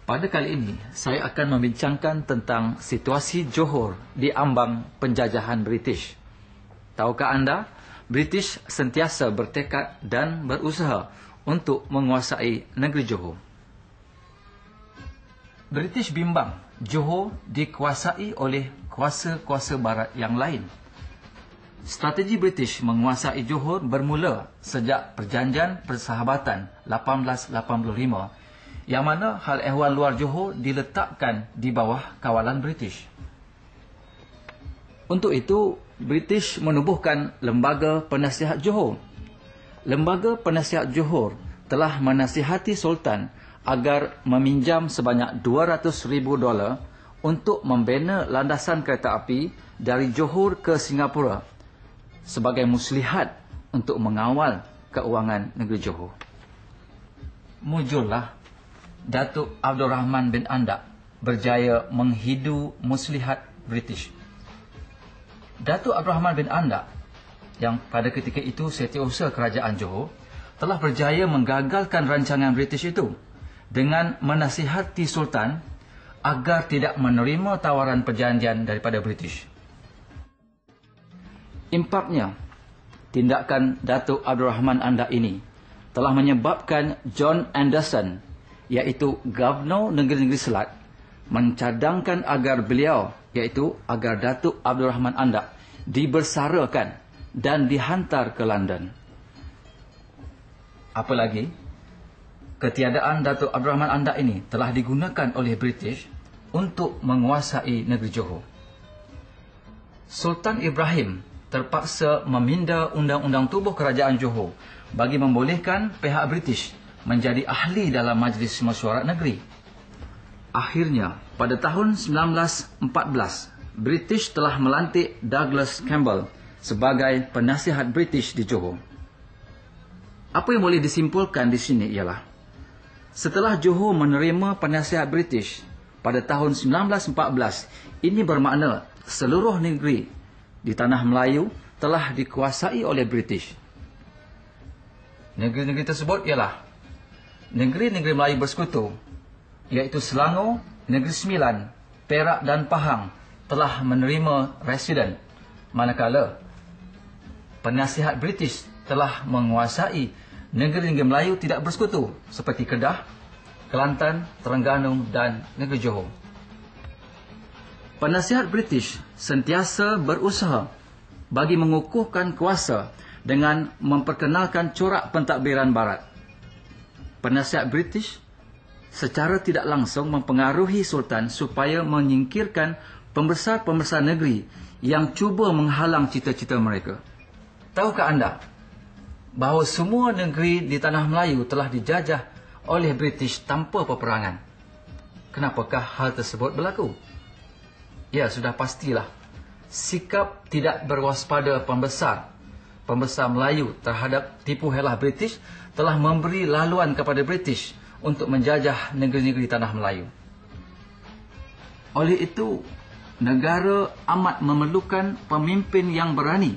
Pada kali ini, saya akan membincangkan tentang situasi Johor di ambang penjajahan British. Tahukah anda, British sentiasa bertekad dan berusaha untuk menguasai negeri Johor. British bimbang Johor dikuasai oleh kuasa-kuasa barat yang lain. Strategi British menguasai Johor bermula sejak Perjanjian Persahabatan 1885, yang mana hal ehwal luar Johor diletakkan di bawah kawalan British. Untuk itu, British menubuhkan Lembaga Penasihat Johor. Lembaga Penasihat Johor telah menasihati Sultan agar meminjam sebanyak $200,000 untuk membina landasan kereta api dari Johor ke Singapura sebagai muslihat untuk mengawal keuangan negeri Johor. Muncullah Datuk Abdul Rahman bin Andak berjaya menghidu muslihat British. Datuk Abdul Rahman bin Andak, yang pada ketika itu Setiausaha Kerajaan Johor, telah berjaya menggagalkan rancangan British itu dengan menasihati Sultan agar tidak menerima tawaran perjanjian daripada British. Impaknya, tindakan Datuk Abdul Rahman Andak ini telah menyebabkan John Anderson, iaitu Guvernor Negeri-Negeri Selat, mencadangkan agar beliau, iaitu agar Datuk Abdul Rahman Andak, dibersarakan dan dihantar ke London. Apalagi, ketiadaan Datuk Abdul Rahman Andak ini telah digunakan oleh British untuk menguasai negeri Johor. Sultan Ibrahim terpaksa meminda Undang-Undang Tubuh Kerajaan Johor bagi membolehkan pihak British menjadi ahli dalam Majlis Mesyuarat Negeri. Akhirnya, pada tahun 1914, British telah melantik Douglas Campbell sebagai penasihat British di Johor. Apa yang boleh disimpulkan di sini ialah, setelah Johor menerima penasihat British pada tahun 1914, ini bermakna seluruh negeri di tanah Melayu telah dikuasai oleh British. Negeri-negeri tersebut ialah negeri-negeri Melayu bersekutu, iaitu Selangor, Negeri Sembilan, Perak dan Pahang telah menerima residen, manakala penasihat British telah menguasai negeri-negeri Melayu tidak bersekutu seperti Kedah, Kelantan, Terengganu dan negeri Johor. Penasihat British sentiasa berusaha bagi mengukuhkan kuasa dengan memperkenalkan corak pentadbiran barat. Penasihat British secara tidak langsung mempengaruhi Sultan supaya menyingkirkan pembesar-pembesar negeri yang cuba menghalang cita-cita mereka. Tahukah anda bahawa semua negeri di tanah Melayu telah dijajah oleh British tanpa peperangan? Kenapakah hal tersebut berlaku? Ya, sudah pastilah sikap tidak berwaspada pembesar Melayu terhadap tipu helah British telah memberi laluan kepada British untuk menjajah negeri-negeri tanah Melayu. Oleh itu, negara amat memerlukan pemimpin yang berani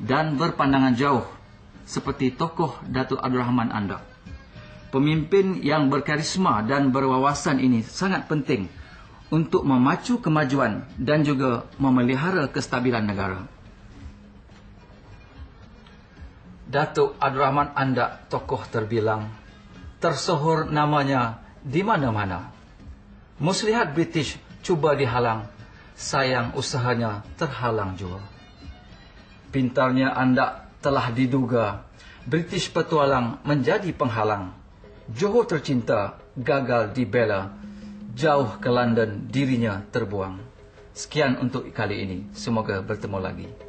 dan berpandangan jauh seperti tokoh Datuk Abdul Rahman Andak. Pemimpin yang berkarisma dan berwawasan ini sangat penting untuk memacu kemajuan dan juga memelihara kestabilan negara. Datuk Abdul Rahman Andak, tokoh terbilang, tersohor namanya di mana-mana. Muslihat British cuba dihalang, sayang usahanya terhalang jua. Pintarnya Andak telah diduga British petualang menjadi penghalang. Johor tercinta gagal dibela, jauh ke London dirinya terbuang. Sekian untuk kali ini, semoga bertemu lagi.